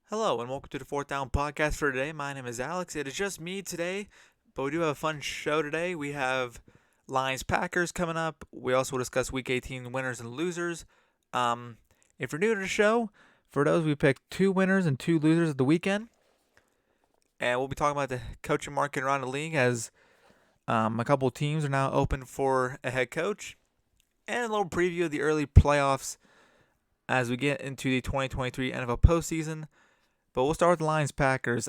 Hello and welcome to the Fourth Down Podcast for today. My name is Alex. It is just me today, but we do have a fun show today. We have Lions Packers coming up. We also will discuss Week 18 winners and losers. Um, if you're new to the show, for those we picked two winners and two losers of the weekend, and we'll be talking about the coaching market around the league as a couple teams are now open for a head coach, and a little preview of the early playoffs as we get into the 2023 NFL postseason. But we'll start with the Lions Packers.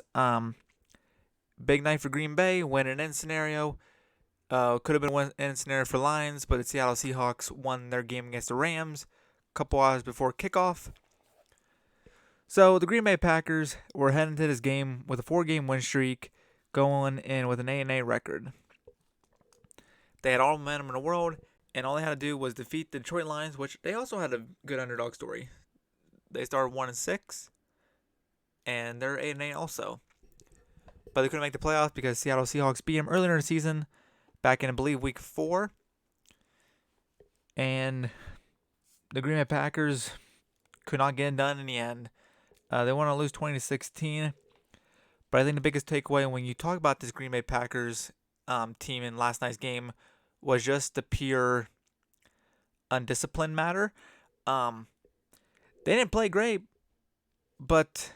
Big night for Green Bay, win and end scenario. Could have been win and end scenario for Lions, but the Seattle Seahawks won their game against the Rams a couple hours before kickoff. So the Green Bay Packers were heading to this game with a 4-game win streak, going in with an 8-8 record. They had all the momentum in the world, and all they had to do was defeat the Detroit Lions, which they also had a good underdog story. They started 1-6. And they're 8-8 also. But they couldn't make the playoffs because Seattle Seahawks beat them earlier in the season, back in, I believe, week 4. And the Green Bay Packers could not get it done in the end. They want to lose 20-16. But I think the biggest takeaway when you talk about this Green Bay Packers team in last night's game was just the pure undisciplined matter. They didn't play great, but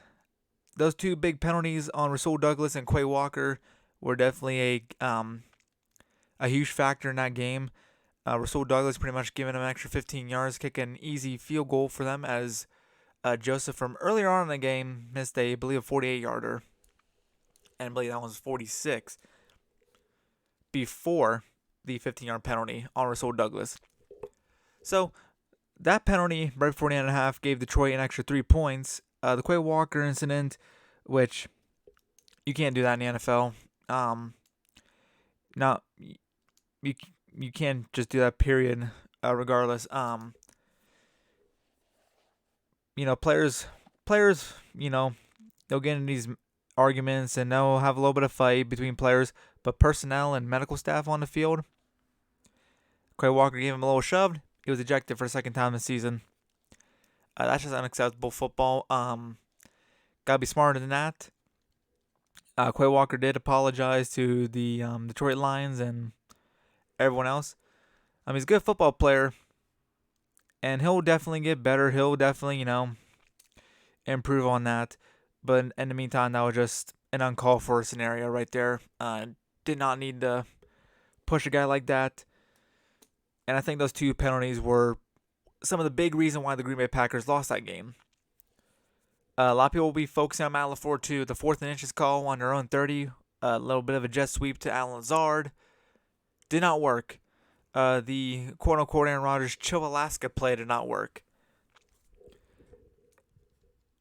those two big penalties on Rasul Douglas and Quay Walker were definitely a huge factor in that game. Rasul Douglas pretty much giving them an extra 15 yards, kicking an easy field goal for them as Joseph from earlier on in the game missed I believe, a 48-yarder. And I believe that was 46 before the 15-yard penalty on Rasul Douglas. So that penalty right before the end of the half gave Detroit an extra 3 points. The Quay Walker incident, which you can't do that in the NFL. Now you can't just do that. Period. Regardless. Players. They'll get in these arguments and they'll have a little bit of fight between players, but personnel and medical staff on the field. Quay Walker gave him a little shove. He was ejected for the second time this season. That's just unacceptable football. Gotta be smarter than that. Quay Walker did apologize to the Detroit Lions and everyone else. He's a good football player, and he'll definitely get better. He'll definitely, improve on that. But in the meantime, that was just an uncalled for scenario right there. Did not need to push a guy like that. And I think those two penalties were some of the big reason why the Green Bay Packers lost that game. A lot of people will be focusing on Matt LaFleur too. The 4th and inches call on their own 30. A little bit of a jet sweep to Alan Lazard. Did not work. The quote-unquote Aaron Rodgers Chill Alaska play did not work.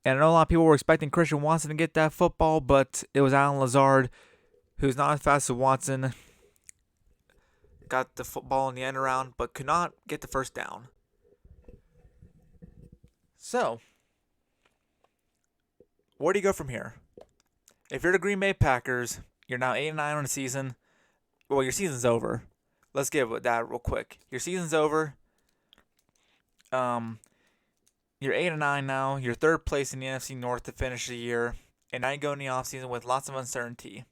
And I know a lot of people were expecting Christian Watson to get that football, but it was Alan Lazard, who's not as fast as Watson. Got the football in the end around, but could not get the first down. So, where do you go from here? If you're the Green Bay Packers, you're now 8-9 on the season. Well, your season's over. Let's get with that real quick. Your season's over. You're 8-9 now. You're third place in the NFC North to finish the year, and now you go in the offseason with lots of uncertainty.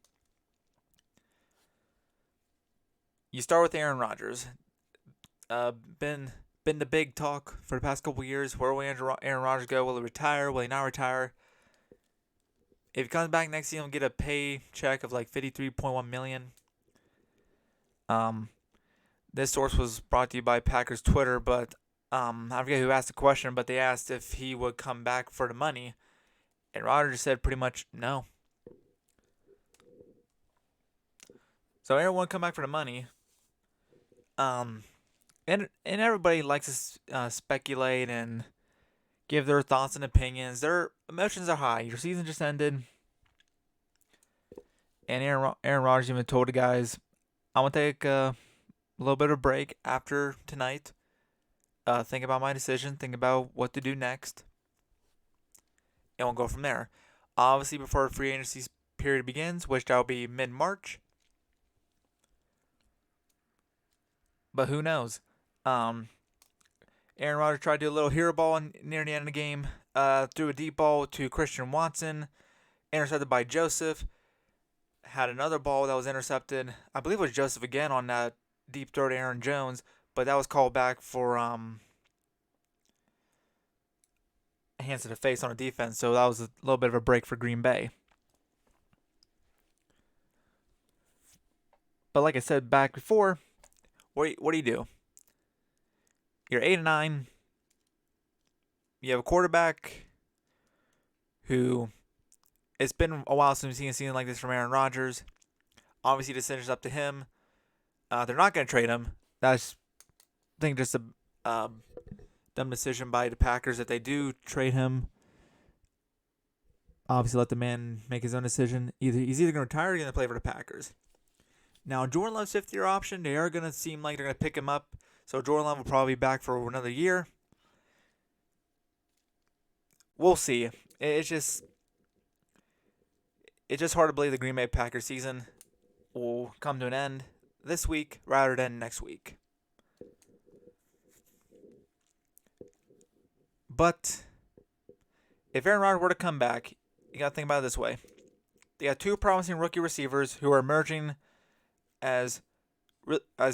You start with Aaron Rodgers. Been the big talk for the past couple years. Where will Aaron Rodgers go? Will he retire? Will he not retire? If he comes back next season, he'll get a paycheck of like $53.1 million. This source was brought to you by Packers Twitter, but I forget who asked the question, but they asked if he would come back for the money, and Rodgers said pretty much no. So Aaron won't come back for the money. And everybody likes to speculate and give their thoughts and opinions. Their emotions are high. Your season just ended, and Aaron Rodgers even told the guys, "I'm gonna take a little bit of a break after tonight. Think about my decision. Think about what to do next, and we'll go from there." Obviously, before the free agency period begins, which that'll be mid-March. But who knows? Aaron Rodgers tried to do a little hero ball near the end of the game. threw a deep ball to Christian Watson, intercepted by Joseph. Had another ball that was intercepted. I believe it was Joseph again on that deep throw to Aaron Jones, but that was called back for hands to the face on a defense, so that was a little bit of a break for Green Bay. But like I said back before, what do you do? You're 8-9. You have a quarterback who it's been a while since we've seen a season like this from Aaron Rodgers. Obviously, the decision's up to him. They're not going to trade him. That's, I think, just a dumb decision by the Packers that they do trade him. Obviously, let the man make his own decision. He's either going to retire or going to play for the Packers. Now, Jordan Love's 5th-year option, they are going to seem like they're going to pick him up. So Jordan Love will probably be back for another year. We'll see. It's just hard to believe the Green Bay Packers season will come to an end this week rather than next week. But if Aaron Rodgers were to come back, you got to think about it this way. They got 2 promising rookie receivers who are emerging as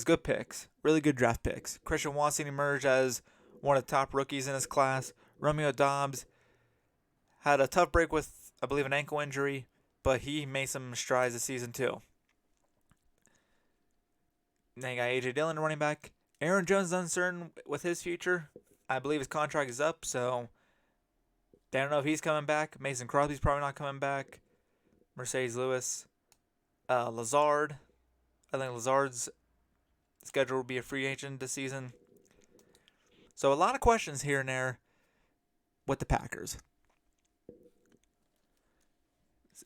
good picks, really good draft picks. Christian Watson emerged as one of the top rookies in his class. Romeo Doubs had a tough break with, I believe, an ankle injury, but he made some strides this season too. Then you got A.J. Dillon, running back. Aaron Jones is uncertain with his future. I believe his contract is up, so they don't know if he's coming back. Mason Crosby's probably not coming back. Mercedes Lewis. Lazard. I think Lazard's schedule will be a free agent this season. So a lot of questions here and there with the Packers.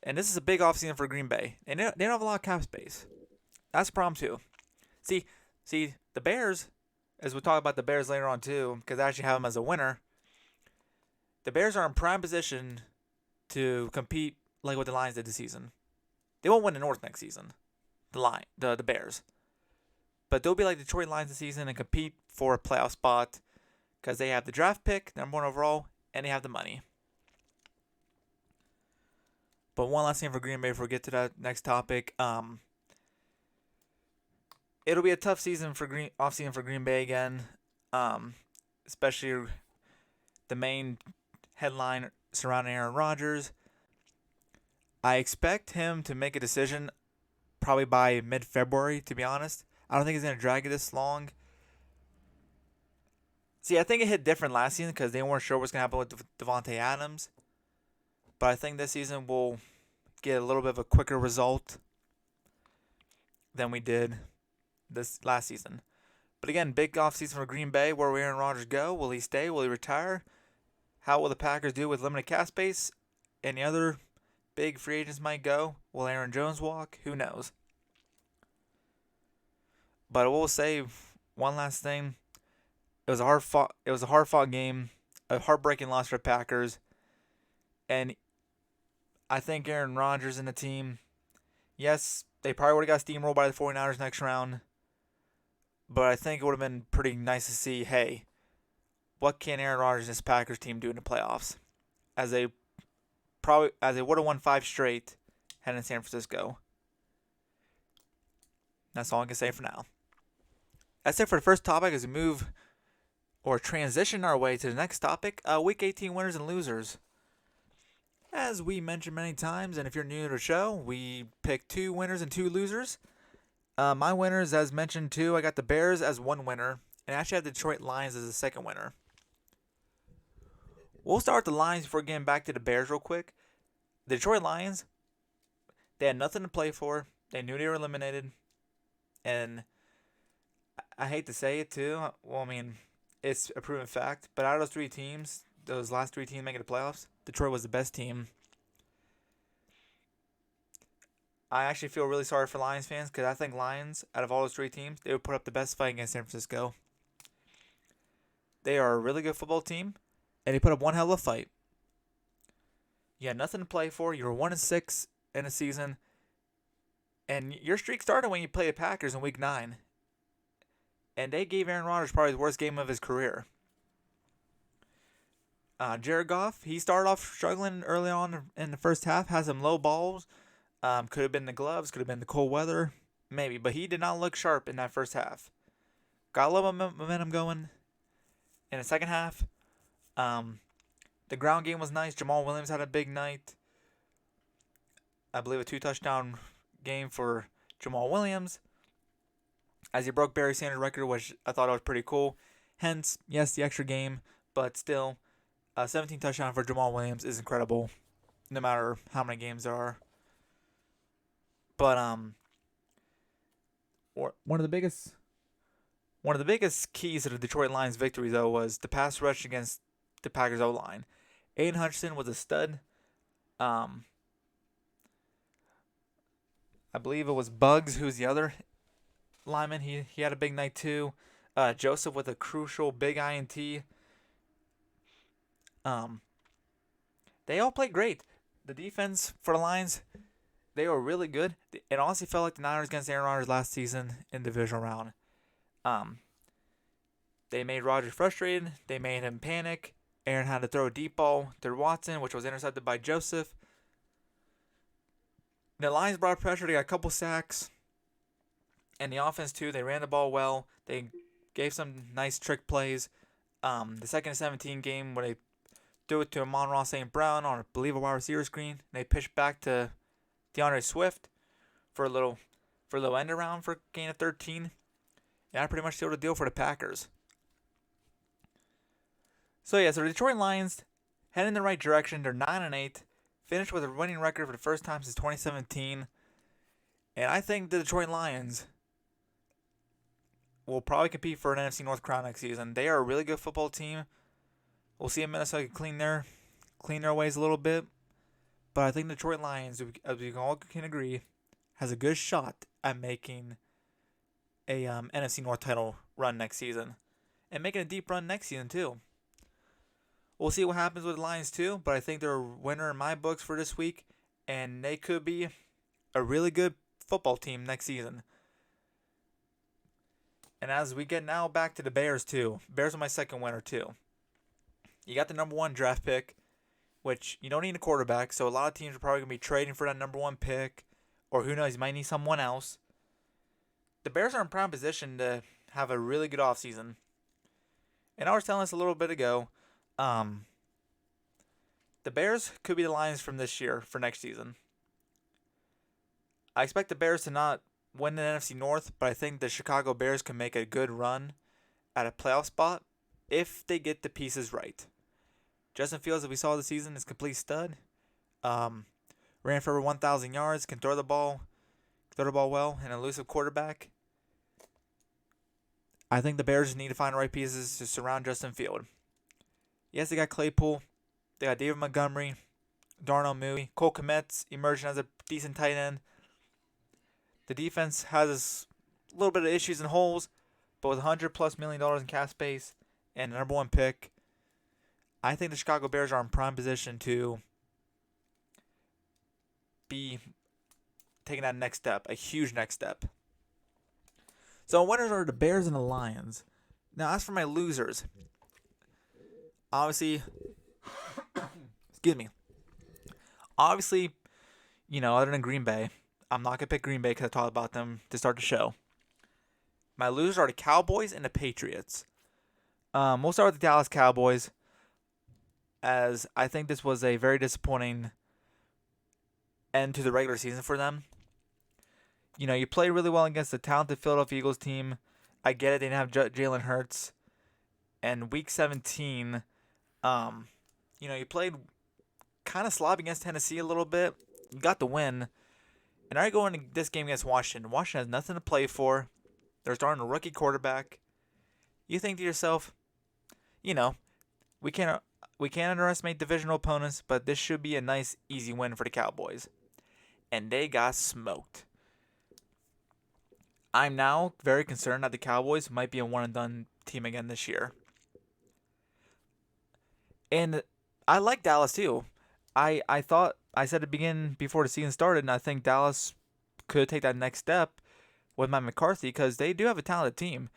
And this is a big offseason for Green Bay. And they don't have a lot of cap space. That's a problem too. See, the Bears, as we'll talk about the Bears later on too, because I actually have them as a winner. The Bears are in prime position to compete like what the Lions did this season. They won't win the North next season. The Bears. But they'll be like Detroit Lions this season and compete for a playoff spot because they have the draft pick, number 1 overall, and they have the money. But one last thing for Green Bay before we get to that next topic. It'll be a tough season for off-season for Green Bay again, especially the main headline surrounding Aaron Rodgers. I expect him to make a decision probably by mid-February, to be honest. I don't think he's going to drag it this long. See, I think it hit different last season because they weren't sure what's going to happen with Devontae Adams. But I think this season we'll get a little bit of a quicker result than we did this last season. But again, big offseason for Green Bay. Where will Aaron Rodgers go? Will he stay? Will he retire? How will the Packers do with limited cap space? Any other big free agents might go? Will Aaron Jones walk? Who knows? But I will say one last thing. It was a hard fought game, a heartbreaking loss for the Packers. And I think Aaron Rodgers and the team, yes, they probably would have got steamrolled by the 49ers next round. But I think it would have been pretty nice to see, hey, what can Aaron Rodgers and this Packers team do in the playoffs? As they would have won 5 straight heading to San Francisco. That's all I can say for now. That's it for the first topic as we move or transition our way to the next topic, Week 18 winners and losers. As we mentioned many times, and if you're new to the show, we pick 2 winners and 2 losers. My winners, as mentioned too, I got the Bears as 1 winner, and I actually have the Detroit Lions as the 2nd winner. We'll start with the Lions before getting back to the Bears real quick. The Detroit Lions, they had nothing to play for. They knew they were eliminated. And I hate to say it too. Well, I mean, it's a proven fact. But out of those 3 teams, those last 3 teams making the playoffs, Detroit was the best team. I actually feel really sorry for Lions fans because I think Lions, out of all those 3 teams, they would put up the best fight against San Francisco. They are a really good football team, and they put up one hell of a fight. You had nothing to play for. You were 1-6 in a season, and your streak started when you played the Packers in Week 9. And they gave Aaron Rodgers probably the worst game of his career. Jared Goff, he started off struggling early on in the first half, had some low balls. Could have been the gloves, could have been the cold weather, maybe, but he did not look sharp in that first half. Got a little momentum going in the second half. The ground game was nice. Jamal Williams had a big night. I believe a 2-touchdown game for Jamal Williams, as he broke Barry Sanders' record, which I thought was pretty cool. Hence, yes, the extra game, but still, a 17 touchdown for Jamal Williams is incredible, no matter how many games there are. But one of the biggest keys to the Detroit Lions' victory, though, was the pass rush against the Packers O-line. Aiden Hutchinson was a stud. I believe it was Bugs, who's the other lineman. He had a big night too. Joseph with a crucial big INT. They all played great. The defense for the Lions, they were really good. It honestly felt like the Niners against Aaron Rodgers last season in the divisional round. They made Rodgers frustrated. They made him panic. Aaron had to throw a deep ball to Watson, which was intercepted by Joseph. The Lions brought pressure. They got a couple sacks. And the offense, too, they ran the ball well. They gave some nice trick plays. The 2nd and 17 game where they threw it to Amon-Ra St. Brown on, I believe, a wide receiver screen. They pitched back to DeAndre Swift for a little end around for a gain of 13. And that pretty much sealed the deal for the Packers. So the Detroit Lions head in the right direction. They're 9-8, finished with a winning record for the first time since 2017. And I think the Detroit Lions will probably compete for an NFC North crown next season. They are a really good football team. We'll see if Minnesota can clean their ways a little bit. But I think the Detroit Lions, as we all can agree, has a good shot at making a NFC North title run next season. And making a deep run next season, too. We'll see what happens with the Lions, too. But I think they're a winner in my books for this week. And they could be a really good football team next season. And as we get now back to the Bears, too. Bears are my second winner, too. You got the number 1 draft pick, which you don't need a quarterback. So a lot of teams are probably going to be trading for that number 1 pick. Or who knows, you might need someone else. The Bears are in prime position to have a really good offseason. And I was telling this a little bit ago. The Bears could be the Lions from this year for next season. I expect the Bears to not win the NFC North, but I think the Chicago Bears can make a good run at a playoff spot if they get the pieces right. Justin Fields, as we saw this season, is a complete stud. Ran for over 1,000 yards, can throw the ball well, an elusive quarterback. I think the Bears need to find the right pieces to surround Justin Fields. Yes, they got Claypool. They got David Montgomery, Darnell Mooney. Cole Kmet's emerging as a decent tight end. The defense has a little bit of issues and holes, but with $100+ million in cap space and the number 1 pick, I think the Chicago Bears are in prime position to be taking that next step, a huge next step. So winners are the Bears and the Lions. Now, as for my losers, obviously, other than Green Bay, I'm not going to pick Green Bay because I talked about them to start the show. My losers are the Cowboys and the Patriots. We'll start with the Dallas Cowboys, as I think this was a very disappointing end to the regular season for them. You played really well against the talented Philadelphia Eagles team. I get it, they didn't have Jalen Hurts. And Week 17, you played kind of sloppy against Tennessee a little bit. You got the win. And now you're going into this game against Washington. Washington has nothing to play for. They're starting a rookie quarterback. You think to yourself, we can't underestimate divisional opponents, but this should be a nice, easy win for the Cowboys. And they got smoked. I'm now very concerned that the Cowboys might be a one-and-done team again this year. And I like Dallas too. I thought, I said at the beginning before the season started, and I think Dallas could take that next step with Mike McCarthy because they do have a talented team.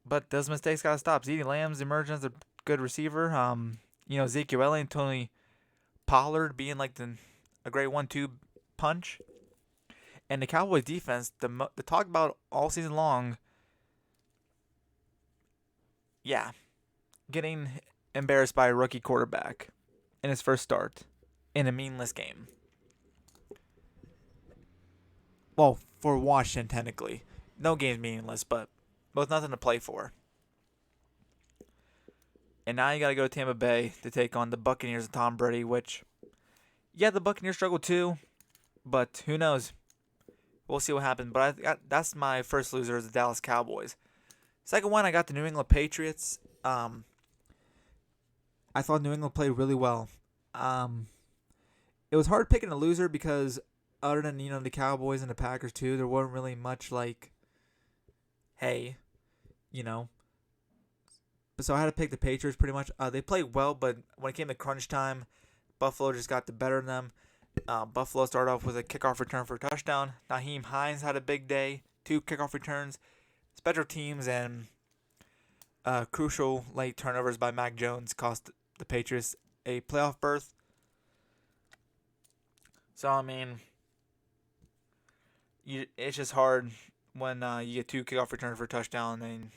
But those mistakes got to stop. CeeDee Lamb's emerging as a good receiver. Ezekiel Elliott, Tony Pollard being like a great 1-2 punch. And the Cowboys defense, the talk about all season long, yeah, getting embarrassed by a rookie quarterback in his first start in a meaningless game. Well, for Washington, technically. No game's meaningless, but with nothing to play for. And now you got to go to Tampa Bay to take on the Buccaneers and Tom Brady, which, yeah, the Buccaneers struggle too, but who knows? We'll see what happens. But that's my first loser is the Dallas Cowboys. Second one, I got the New England Patriots. I thought New England played really well. It was hard picking a loser because other than the Cowboys and the Packers too, there wasn't really much like, hey, So I had to pick the Patriots pretty much. They played well, but when it came to crunch time, Buffalo just got the better of them. Buffalo started off with a kickoff return for a touchdown. Nyheim Hines had a big day. 2 kickoff returns. Special teams and crucial late turnovers by Mac Jones cost the Patriots a playoff berth. So, it's just hard when you get 2 kickoff returns for a touchdown, and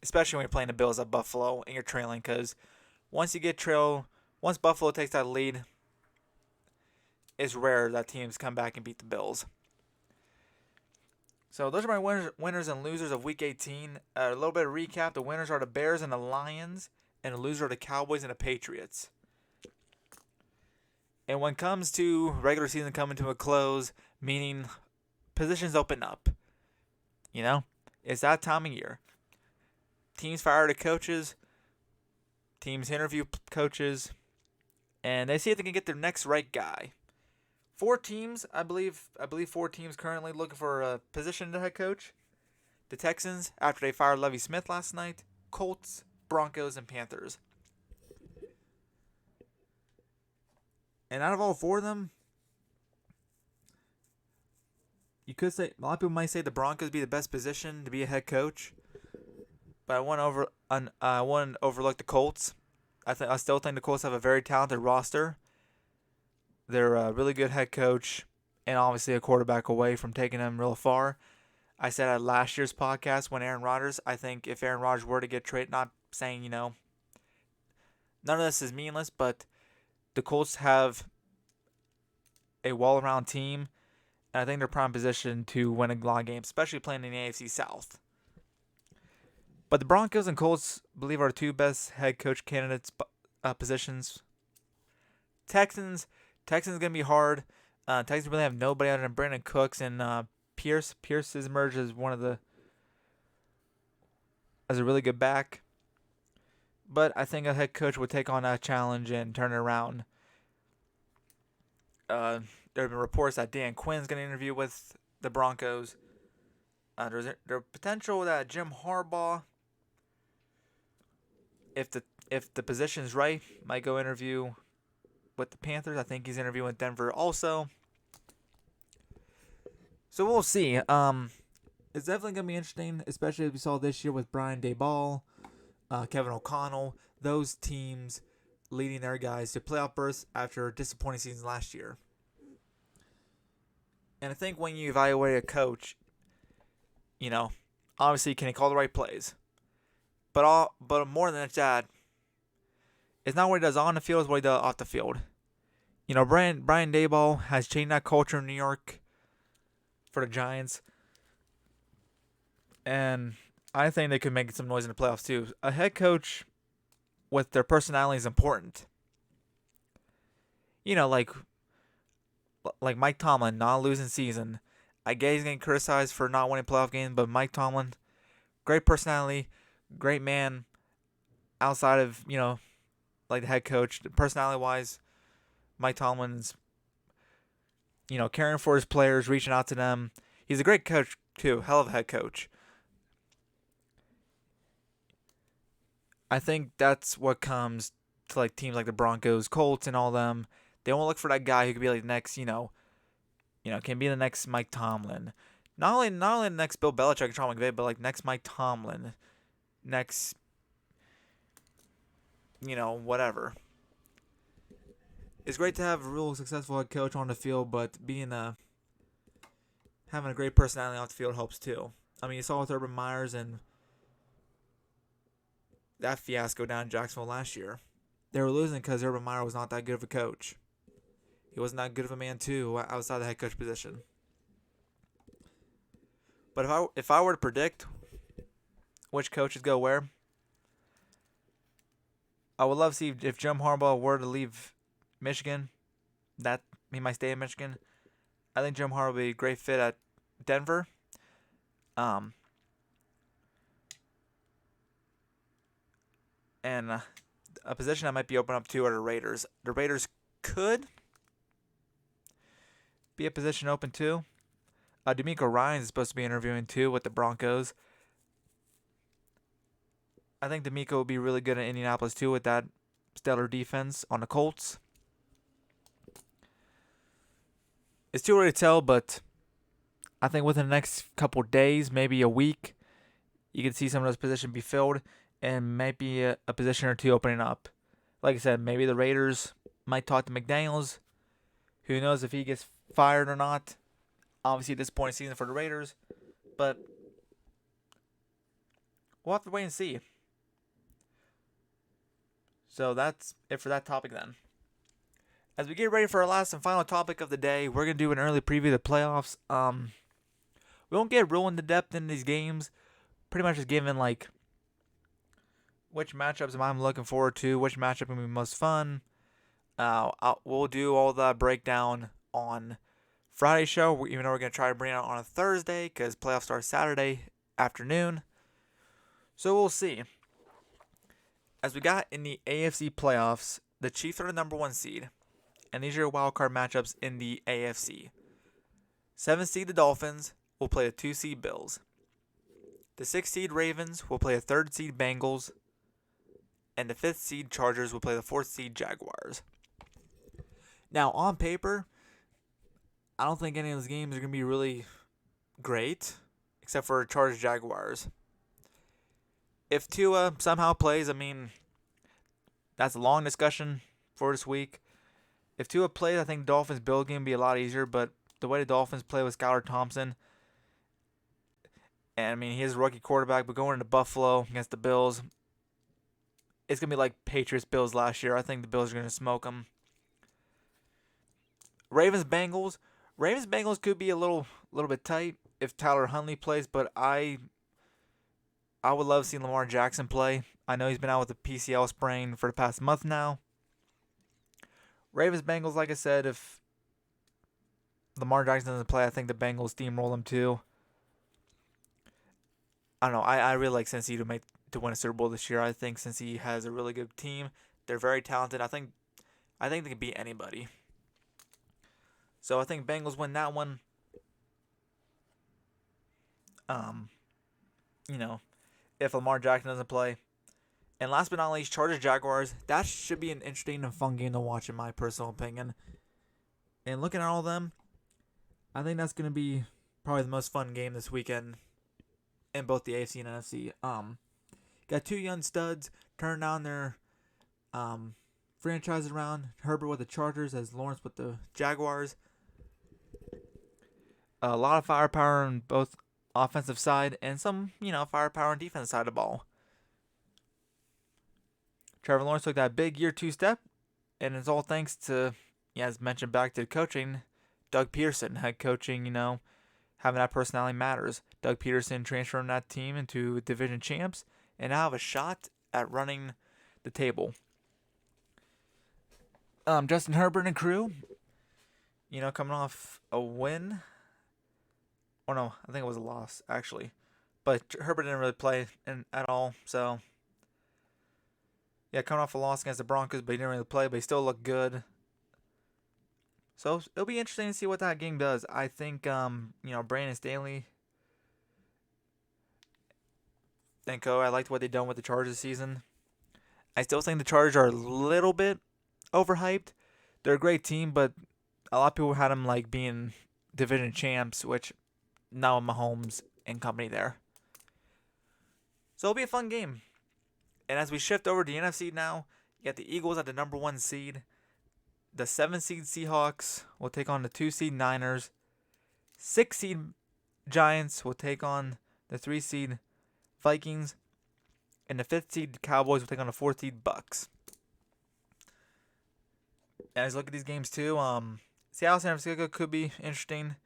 especially when you're playing the Bills at Buffalo and you're trailing, because once Buffalo takes that lead, it's rare that teams come back and beat the Bills. So those are my winners and losers of Week 18. A little bit of recap. The winners are the Bears and the Lions, and the losers are the Cowboys and the Patriots. And when it comes to regular season coming to a close, meaning positions open up, it's that time of year. Teams fire the coaches, teams interview coaches, and they see if they can get their next right guy. 4 teams, I believe 4 teams currently looking for a position to head coach. The Texans, after they fired Lovie Smith last night. Colts, Broncos, and Panthers. And out of all 4 of them, you could say, a lot of people might say the Broncos be the best position to be a head coach. But I wouldn't overlook the Colts. I still think the Colts have a very talented roster. They're a really good head coach and obviously a quarterback away from taking them real far. I said at last year's podcast when Aaron Rodgers, I think if Aaron Rodgers were to get traded, not saying, none of this is meaningless, but the Colts have a well-rounded team, and I think they're prime position to win a lot of games, especially playing in the AFC South. But the Broncos and Colts, I believe, are the 2 best head coach candidates positions. Texans going to be hard. Texans really have nobody other than Brandon Cooks and Pierce. Pierce has emerged as as a really good back. But I think a head coach would take on that challenge and turn it around. There have been reports that Dan Quinn's going to interview with the Broncos. There's potential that Jim Harbaugh, if the position's right, might go interview with the Panthers. I think he's interviewing with Denver also. So we'll see. It's definitely going to be interesting, especially as we saw this year with Brian Daboll, Kevin O'Connell, those teams leading their guys to playoff berths after disappointing seasons last year. And I think when you evaluate a coach, obviously can he call the right plays? But more than that, it's not what he does on the field, it's what he does off the field. Brian Daboll has changed that culture in New York for the Giants. And I think they could make some noise in the playoffs too. A head coach with their personality is important. Like Mike Tomlin, not a losing season. I get he's getting criticized for not winning playoff games, but Mike Tomlin, great personality, great man. Outside of, like the head coach, personality-wise, Mike Tomlin's, caring for his players, reaching out to them. He's a great coach, too. Hell of a head coach. I think that's what comes to, like, teams like the Broncos, Colts, and all them. They won't look for that guy who could be, like, next, can be the next Mike Tomlin. Not only the next Bill Belichick or Sean McVay, but, like, next Mike Tomlin. next, whatever. It's great to have a real successful head coach on the field, but having a great personality off the field helps too. I mean, you saw with Urban Myers and that fiasco down in Jacksonville last year. They were losing because Urban Meyer was not that good of a coach. He wasn't that good of a man too outside the head coach position. But if I were to predict which coaches go where, I would love to see if Jim Harbaugh were to leave Michigan, that he might stay in Michigan. I think Jim Harbaugh would be a great fit at Denver. And a position that might be open up to are the Raiders. The Raiders could be a position open too. D'Amico Ryans is supposed to be interviewing too with the Broncos. I think D'Amico would be really good in Indianapolis too with that stellar defense on the Colts. It's too early to tell, but I think within the next couple days, maybe a week, you can see some of those positions be filled and maybe a position or two opening up. Like I said, maybe the Raiders might talk to McDaniels. Who knows if he gets fired or not. Obviously, disappointing season for the Raiders, but we'll have to wait and see. So that's it for that topic then. As we get ready for our last and final topic of the day, we're going to do an early preview of the playoffs. We won't get real into depth in these games. Pretty much just giving which matchups am I looking forward to, which matchup will be most fun. We'll do all the breakdown on Friday's show, even though we're going to try to bring it out on a Thursday because playoffs start Saturday afternoon. So we'll see. As we got in the AFC playoffs, the Chiefs are the number 1 seed. And these are your wildcard matchups in the AFC. 7th seed, the Dolphins, will play the 2 seed Bills. The 6th seed Ravens will play the 3rd seed Bengals. And the 5th seed Chargers will play the 4th seed Jaguars. Now, on paper, I don't think any of those games are going to be really great, except for Chargers Jaguars. If Tua somehow plays, I mean, that's a long discussion for this week. If Tua plays, I think the Dolphins Bills game would be a lot easier, but the way the Dolphins play with Skylar Thompson, and I mean, he is a rookie quarterback, but going into Buffalo against the Bills, it's going to be like Patriots-Bills last year. I think the Bills are going to smoke them. Ravens-Bengals. Ravens-Bengals could be a little bit tight if Tyler Huntley plays, but I would love seeing Lamar Jackson play. I know he's been out with a PCL sprain for the past month now. Ravens-Bengals, like I said, if Lamar Jackson doesn't play, I think the Bengals steamroll them too. I don't know. I really like Cincy to win a Super Bowl this year. I think Cincy has a really good team. They're very talented. I think they can beat anybody. So I think Bengals win that one. If Lamar Jackson doesn't play. And last but not least, Chargers Jaguars. That should be an interesting and fun game to watch, in my personal opinion. And looking at all of them, I think that's going to be probably the most fun game this weekend in both the AFC and NFC. Got 2 young studs turning down their franchises around. Herbert with the Chargers as Lawrence with the Jaguars. A lot of firepower on both offensive side and some, firepower on defensive side of the ball. Trevor Lawrence took that big year 2 step, and it's all thanks to, as mentioned back to the coaching, Doug Peterson. Head coaching, having that personality matters. Doug Peterson transferring that team into division champs and now have a shot at running the table. Justin Herbert and crew, coming off a win. Oh no, I think it was a loss, actually. But Herbert didn't really play at all, so yeah, coming off a loss against the Broncos, but he didn't really play, but he still looked good. So it'll be interesting to see what that game does. I think, Brandon Staley and co. I liked what they've done with the Chargers this season. I still think the Chargers are a little bit overhyped. They're a great team, but a lot of people had them being division champs, which now Mahomes and company there. So it'll be a fun game. And as we shift over to the NFC now, you got the Eagles at the number 1 seed. The 7 seed Seahawks will take on the 2 seed Niners. 6 seed Giants will take on the 3 seed Vikings. And the 5th seed Cowboys will take on the 4th seed Bucks. And as I look at these games too, Seattle San Francisco could be interesting.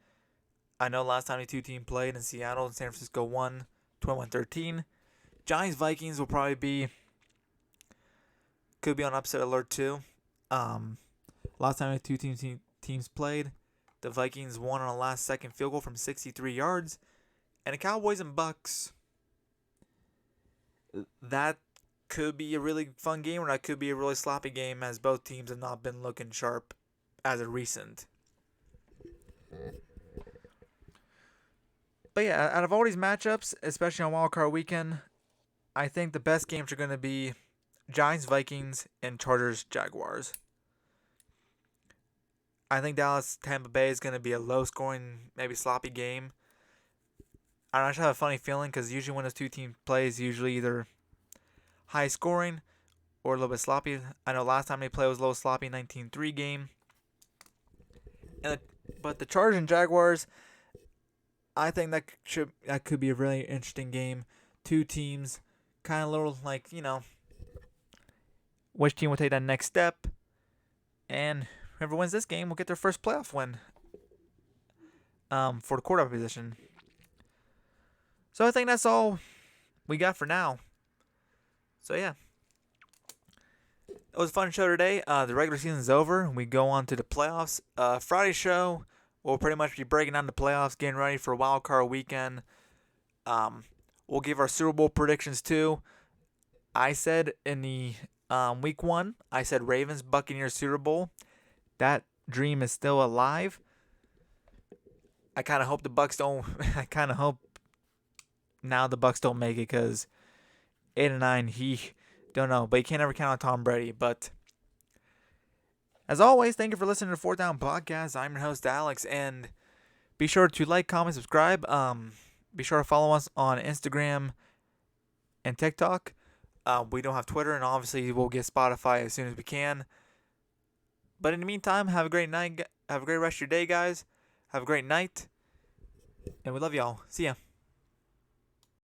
I know last time the two teams played in Seattle and San Francisco won 21-13. Giants Vikings will probably could be on upset alert too. Last time the two teams played, the Vikings won on a last second field goal from 63 yards. And the Cowboys and Bucks, that could be a really fun game, or that could be a really sloppy game, as both teams have not been looking sharp as of recent. But yeah, out of all these matchups, especially on Wild Card Weekend, I think the best games are going to be Giants, Vikings, and Chargers, Jaguars. I think Dallas, Tampa Bay is going to be a low-scoring, maybe sloppy game. I just have a funny feeling because usually when those two teams play, it's usually either high-scoring or a little bit sloppy. I know last time they played was a little sloppy, 19-3 game. But the Chargers and Jaguars, I think that could be a really interesting game. Two teams, kind of little like, which team will take that next step. And whoever wins this game will get their first playoff win for the quarterback position. So I think that's all we got for now. So yeah. It was a fun show today. The regular season is over. We go on to the playoffs. Friday show, we'll pretty much be breaking down the playoffs, getting ready for Wild Card Weekend. We'll give our Super Bowl predictions too. I said in the week 1, I said Ravens Buccaneers Super Bowl. That dream is still alive. I kind of hope the Bucs don't. I kind of hope now the Bucs don't make it, because 8-9, he don't know, but you can't ever count on Tom Brady. But as always, thank you for listening to the 4th Down Podcast. I'm your host Alex, and be sure to like, comment, subscribe. Be sure to follow us on Instagram and TikTok. We don't have Twitter, and obviously we'll get Spotify as soon as we can. But in the meantime, have a great night. Have a great rest of your day, guys. Have a great night. And we love y'all. See ya.